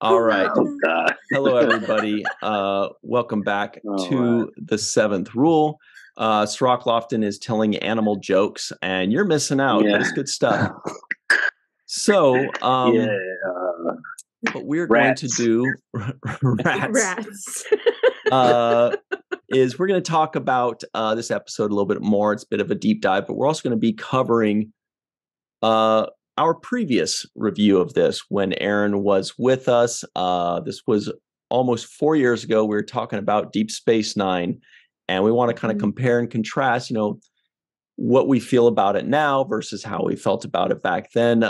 All right. Oh, God. Hello, everybody. Welcome back to the seventh rule. Cirroc Lofton is telling animal jokes, and you're missing out. But it's good stuff. So, what we're going to do, rats. Is we're going to talk about this episode a little bit more. It's a bit of a deep dive, but we're also going to be covering our previous review of this when Aaron was with us. This was almost 4 years ago. We were talking about Deep Space Nine, and we want to kind of compare and contrast, what we feel about it now versus how we felt about it back then.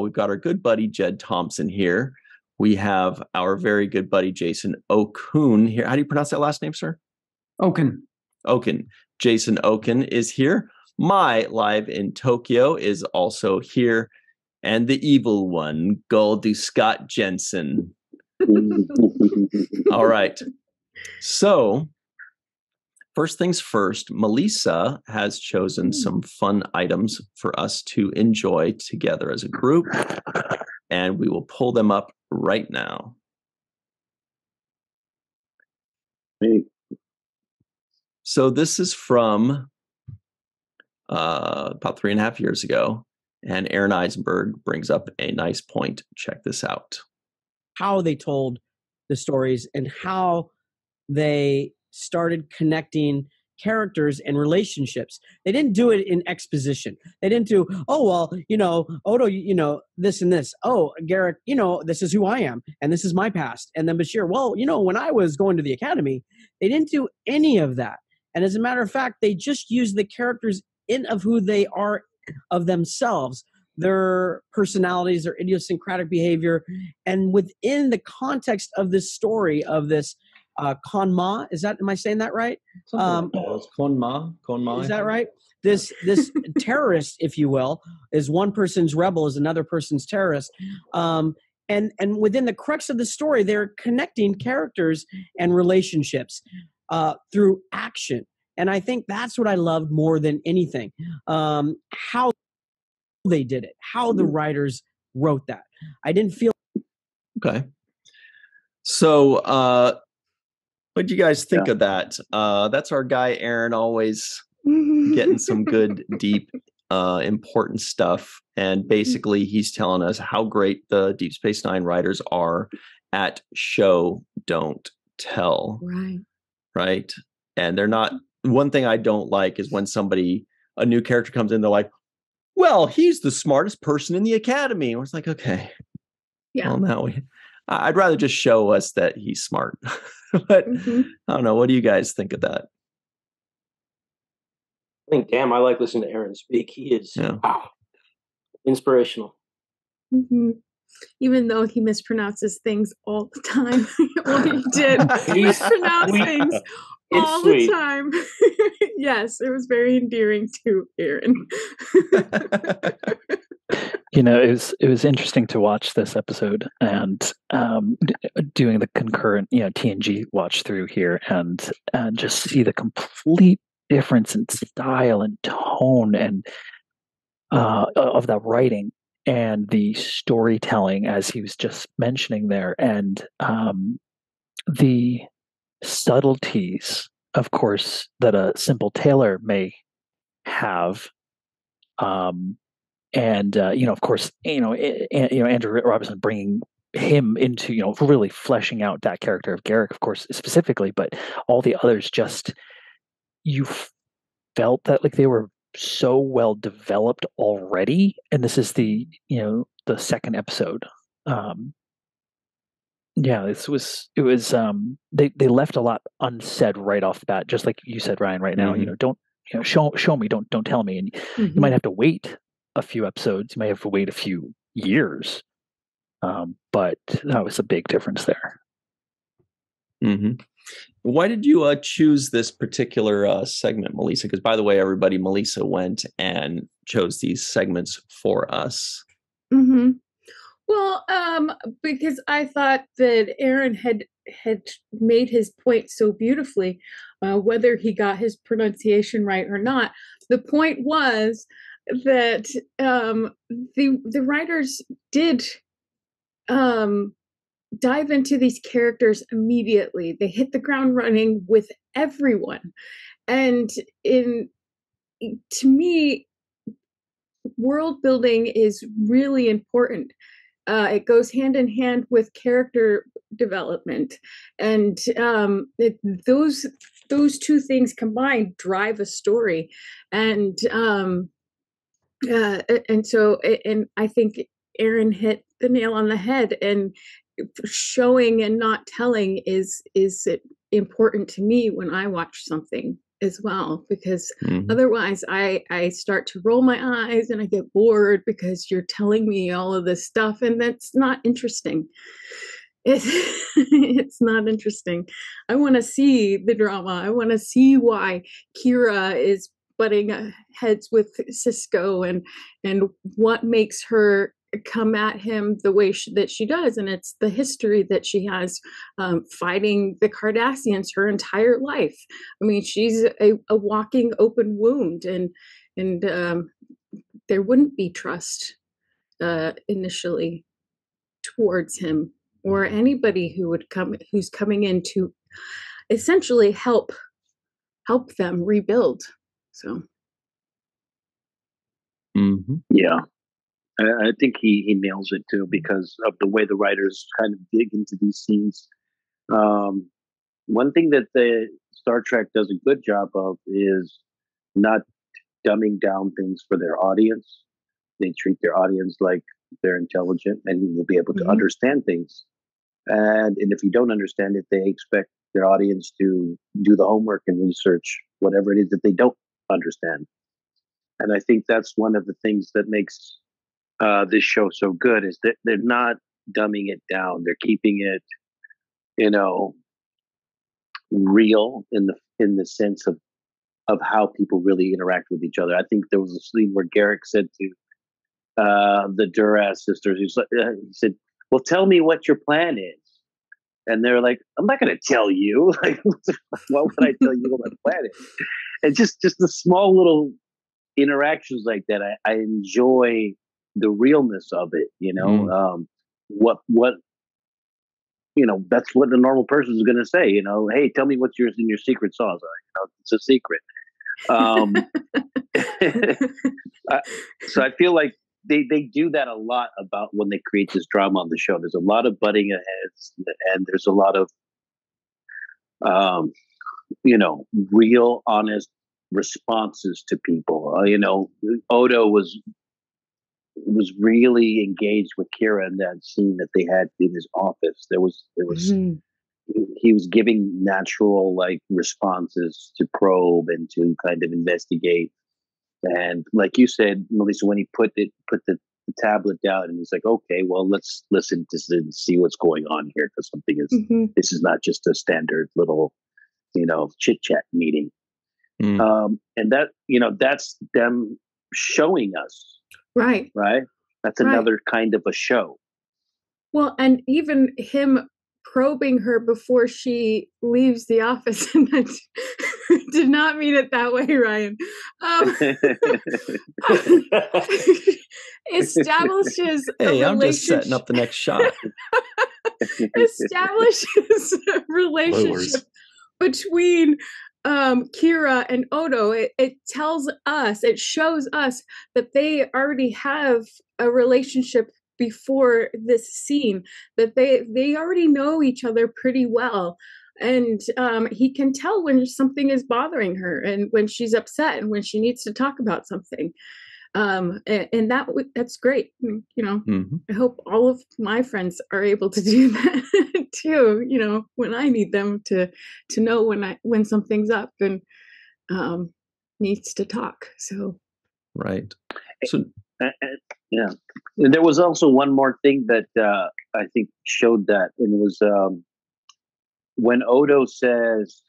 We've got our good buddy Jed Thompson here. We have our very good buddy Jason Okun here. How do you pronounce that last name, sir? Okun. Jason Okun is here. My live in Tokyo is also here. And the evil one, Goldu Scott Jensen. All right. So, first things first, Malissa has chosen some fun items for us to enjoy together as a group. And we will pull them up right now. Hey. So this is from about 3.5 years ago. And ARON EISENBERG brings up a nice point. Check this out. How they told the stories and how they started connecting characters and relationships. They didn't do it in exposition. They didn't do, Odo, this and this. Oh, Garrick, this is who I am. And this is my past. And then Bashir, when I was going to the academy, they didn't do any of that. And as a matter of fact, they just used the characters of who they are of themselves, their personalities, their idiosyncratic behavior, and within the context of this story of this Konma, am I saying that right? It's Konma. Is that right? This terrorist, if you will, is one person's rebel, is another person's terrorist. And within the crux of the story, they're connecting characters and relationships through action. And I think that's what I loved more than anything. How they did it, how the writers wrote that. I didn't feel... Okay. So, what do you guys think of that? That's our guy, Aaron, always getting some good, deep, important stuff. And basically, he's telling us how great the Deep Space Nine writers are at show, don't tell. Right? And they're not... One thing I don't like is when a new character comes in, they're like, well, he's the smartest person in the academy. And it's like, okay. Yeah. Well, now I'd rather just show us that he's smart. But I don't know. What do you guys think of that? I think, I like listening to Aaron speak. He is inspirational. Even though he mispronounces things all the time. Well, he did mispronounce things all the time. Yes, it was very endearing to Aaron. It was interesting to watch this episode and doing the concurrent TNG watch through here and just see the complete difference in style and tone and of that writing and the storytelling, as he was just mentioning there, and the subtleties, of course, that a simple tailor may have, of course, Andrew Robinson bringing him into, really fleshing out that character of Garrick, of course, specifically, but all the others, just you felt that like they were so well developed already, and this is the second episode. They left a lot unsaid right off the bat, just like you said, Ryan, right now. Don't show me, don't tell me. And you might have to wait a few episodes, you might have to wait a few years. But that was a big difference there. Why did you choose this particular segment, Melissa? Because, by the way, everybody, Melissa went and chose these segments for us. Well, because I thought that Aaron had made his point so beautifully, whether he got his pronunciation right or not. The point was that the writers did dive into these characters immediately. They hit the ground running with everyone. And to me, world building is really important. It goes hand in hand with character development, and those two things combined drive a story. And so I think Aaron hit the nail on the head. And showing and not telling is important to me when I watch something as well, because otherwise I start to roll my eyes and I get bored because you're telling me all of this stuff, and that's not interesting. It's not interesting. I want to see the drama. I want to see why Kira is butting heads with Sisko, and what makes her come at him the way that she does. And it's the history that she has fighting the Cardassians her entire life. I mean, she's a walking open wound, and there wouldn't be trust initially towards him or anybody who's coming in to essentially help them rebuild. So yeah, I think he nails it too, because of the way the writers kind of dig into these scenes. One thing that the Star Trek does a good job of is not dumbing down things for their audience. They treat their audience like they're intelligent and will be able to understand things. And if you don't understand it, they expect their audience to do the homework and research whatever it is that they don't understand. And I think that's one of the things that makes this show so good, is that they're not dumbing it down. They're keeping it, real in the sense of how people really interact with each other. I think there was a scene where Garrick said to the Duras sisters, he said, "Well, tell me what your plan is." And they're like, "I'm not going to tell you. Like, why would I tell you what my plan is?" And just the small little interactions like that, I enjoy the realness of it. What that's what the normal person is going to say. Hey, tell me what's yours in your secret sauce. It's a secret. So I feel like they do that a lot about when they create this drama on the show. There's a lot of butting heads, and there's a lot of real, honest responses to people. Odo was really engaged with Kira in that scene that they had in his office. There was he was giving natural responses to probe and to kind of investigate. And like you said, Melissa, when he put the tablet down, and he's like, "Okay, well, let's listen to this and see what's going on here, because something is this is not just a standard little chit chat meeting." And that that's them showing us, right. That's another kind of a show. Well, and even him probing her before she leaves the office, and I did not mean it that way, Ryan. Establishes hey, I'm just setting up the next shot. Establishes a relationship between Kira and Odo. It shows us that they already have a relationship before this scene, that they already know each other pretty well. And he can tell when something is bothering her, and when she's upset, and when she needs to talk about something. And that's great. I hope all of my friends are able to do that too. When I need them to know when something's up and needs to talk. So right. So yeah, and there was also one more thing that I think showed that, and it was when Odo says,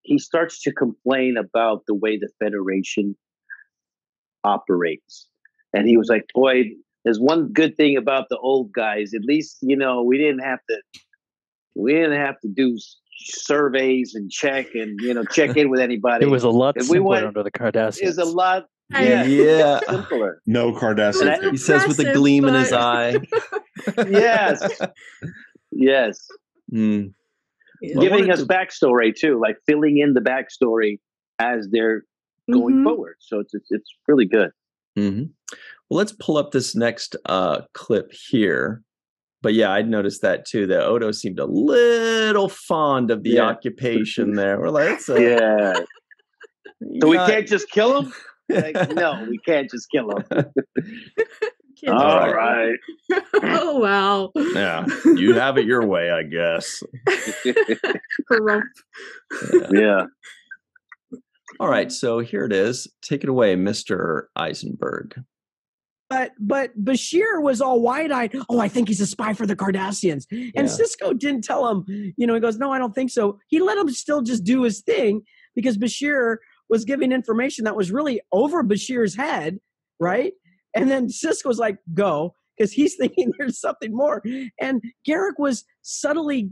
he starts to complain about the way the Federation operates, and he was like, "Boy, there's one good thing about the old guys. At least we didn't have to do surveys and check in with anybody. It was a lot simpler under the Cardassians. It was a lot." Yeah. Simpler. No Cardassians. He says with a gleam in his eye. Yes. Yes. Mm. Yeah. Well, Giving us backstory too, like filling in the backstory as they're going forward. So it's really good. Well, let's pull up this next clip here. But yeah, I'd noticed that too, that Odo seemed a little fond of the occupation there. We're like, that's so we can't just kill him? Like, no, we can't just kill him. All right. Oh, wow. Yeah, you have it your way, I guess. Yeah. All right, so here it is. Take it away, Mr. Eisenberg. But Bashir was all wide-eyed. Oh, I think he's a spy for the Cardassians. And Sisko didn't tell him, he goes, no, I don't think so. He let him still just do his thing because Bashir was giving information that was really over Bashir's head, right? And then Sisko's like, go, because he's thinking there's something more. And Garak was subtly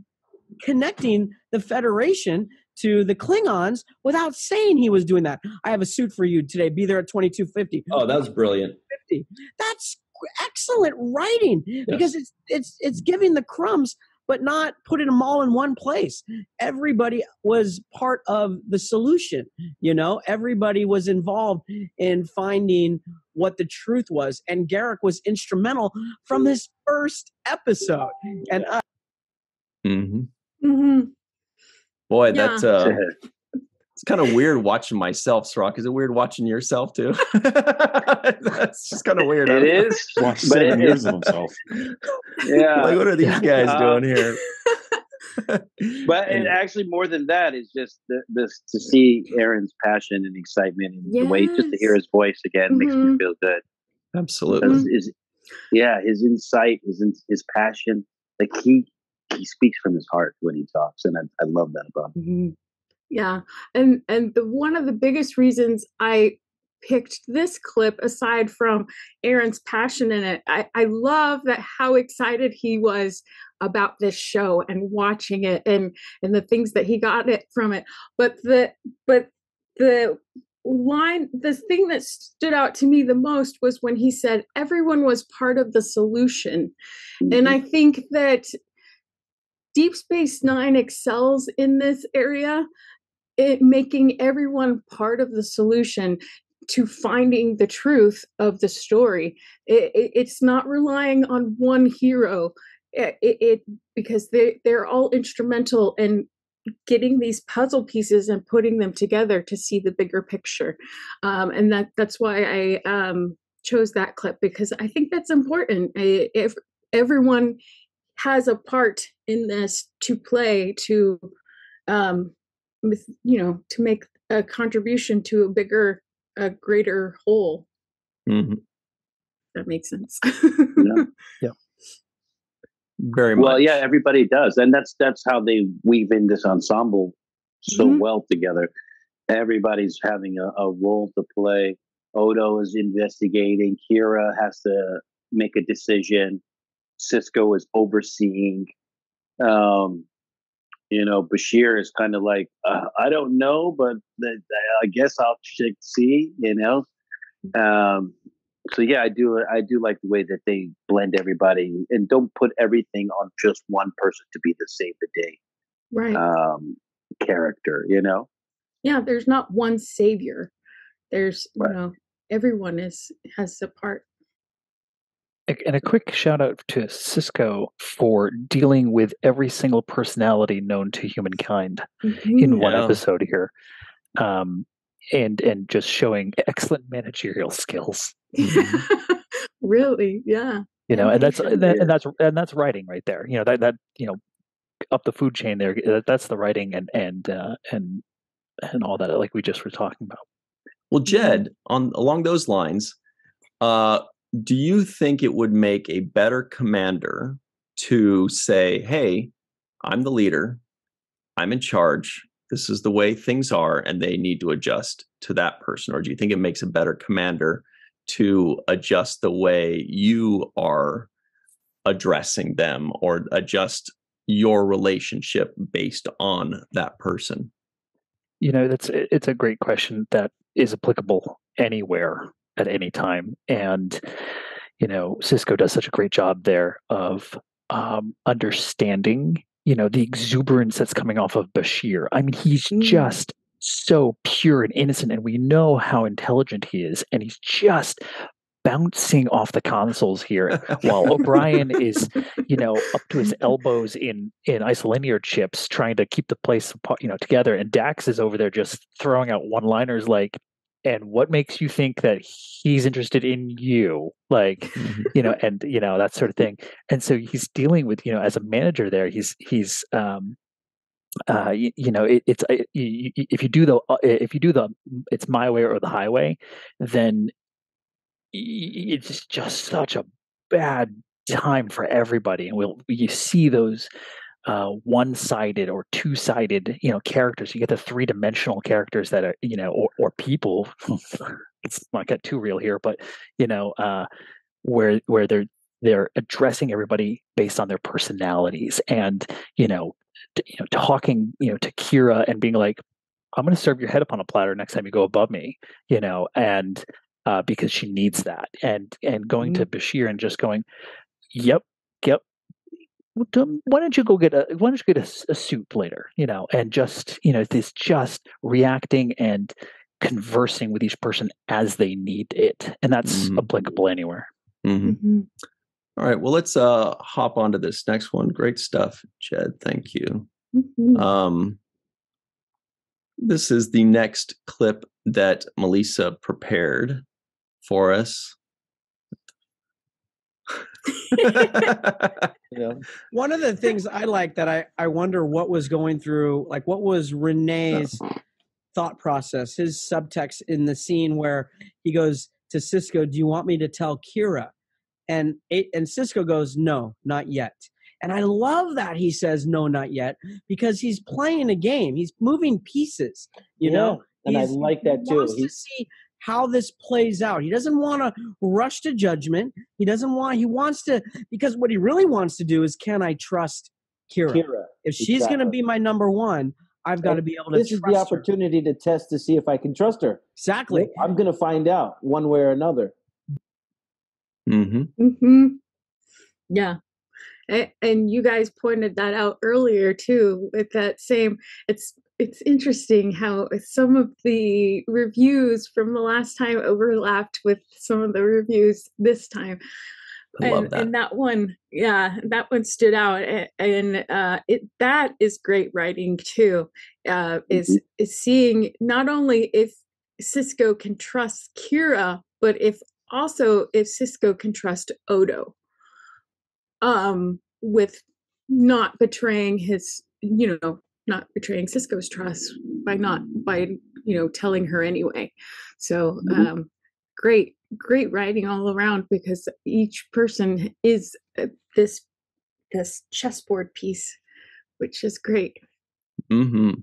connecting the Federation to the Klingons without saying he was doing that. I have a suit for you today. Be there at 2250. Oh, that was brilliant. That's excellent writing because it's giving the crumbs, but not putting them all in one place. Everybody was part of the solution. Everybody was involved in finding what the truth was, and Garak was instrumental from this first episode. And boy, that's it's kind of weird watching myself, Cirroc. Is it weird watching yourself too? That's just kind of weird. It is. Watch 7 years of himself. Yeah. Like, what are these guys doing here? But and actually, more than that, is just this to see Aaron's passion and excitement and the way just to hear his voice again makes me feel good. Absolutely. His insight, his passion, like he speaks from his heart when he talks, and I love that about him. Yeah, and one of the biggest reasons I picked this clip, aside from Aaron's passion in it, I love that how excited he was about this show and watching it, and the things that he got from it. But the line, the thing that stood out to me the most was when he said everyone was part of the solution, and I think that Deep Space Nine excels in this area. Making everyone part of the solution to finding the truth of the story. It's not relying on one hero, because they're all instrumental in getting these puzzle pieces and putting them together to see the bigger picture. And that's why I chose that clip, because I think that's important. If everyone has a part in this to play to to make a contribution to a bigger, a greater whole. That makes sense. Yeah. Very much. Well, yeah, everybody does, and that's how they weave in this ensemble so well together. Everybody's having a role to play. Odo is investigating. Kira has to make a decision. Sisko is overseeing. Bashir is kind of like, I don't know, but I guess I'll see, So yeah, I do like the way that they blend everybody and don't put everything on just one person to be the save the day character, Yeah, there's not one savior. There's, everyone has a part. And a quick shout out to Sisko for dealing with every single personality known to humankind in one episode here, and just showing excellent managerial skills. Really, yeah. And that's writing right there. That up the food chain there. That's the writing and all that, like we just were talking about. Well, Jed, along those lines, do you think it would make a better commander to say, hey, I'm the leader, I'm in charge, this is the way things are, and they need to adjust to that person? Or do you think it makes a better commander to adjust the way you are addressing them or adjust your relationship based on that person? It's a great question that is applicable anywhere at any time. And, Sisko does such a great job there of understanding, the exuberance that's coming off of Bashir. I mean, he's just so pure and innocent, and we know how intelligent he is, and he's just bouncing off the consoles here, while O'Brien is, up to his elbows in isolinear chips, trying to keep the place, together, and Dax is over there just throwing out one-liners like, "And what makes you think that he's interested in you?" Like, and that sort of thing. And so he's dealing with, as a manager there, he's if you do the it's my way or the highway, then it's just such a bad time for everybody. And you see those one-sided or two-sided, characters. You get the three-dimensional characters that are, or people. It's not get too real here, but where they're addressing everybody based on their personalities, and talking to Kira and being like, "I'm going to serve your head up on a platter next time you go above me," and because she needs that, and going to Bashir and just going, "Yep. Why don't you go get a suit later?" And just this just reacting and conversing with each person as they need it, and that's applicable anywhere. All right, well, let's hop onto this next one. Great stuff, Jed. Thank you. This is the next clip that Malissa prepared for us. One of the things I like that I wonder what was going through, like what was Renee's thought process, his subtext in the scene where he goes to Sisko, "Do you want me to tell Kira?" And Sisko goes, "No, not yet." And I love that he says, "No, not yet," because he's playing a game. He's moving pieces, know? And I like that too. He wants to see how this plays out. He doesn't want to rush to judgment. He wants to, because what he really wants to do is, can I trust Kira? If she's going to be my number one, I've got to be able to trust her. This is the opportunity to test to see if I can trust her. Exactly. I'm going to find out one way or another. Yeah. And you guys pointed that out earlier too, with that same, it's interesting how some of the reviews from the last time overlapped with some of the reviews this time. I love that. And that one, that one stood out. And that is great writing too, is seeing not only if Sisko can trust Kira, but if Sisko can trust Odo. With not betraying his, not betraying Sisko's trust by telling her anyway. So, great writing all around, because each person is this chessboard piece, which is great. I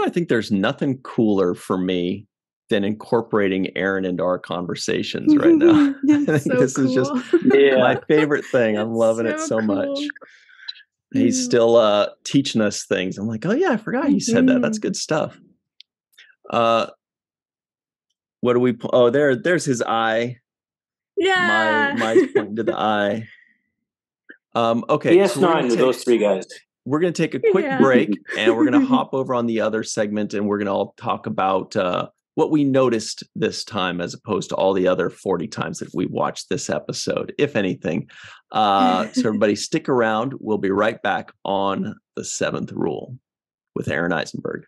think there's nothing cooler for me than incorporating Aaron into our conversations right now. I think this is just my favorite thing. I'm loving it so much. He's still teaching us things. I'm like, oh yeah, I forgot you said that. That's good stuff. What do we? Oh, there's his eye. Yeah, my pointing to the eye. Okay, DS9 with those three guys. We're going to take a quick break, and we're going to hop over on the other segment, and we're going to all talk about what we noticed this time, as opposed to all the other 40 times that we watched this episode, if anything. So everybody stick around. We'll be right back on The Seventh Rule with Aaron Eisenberg.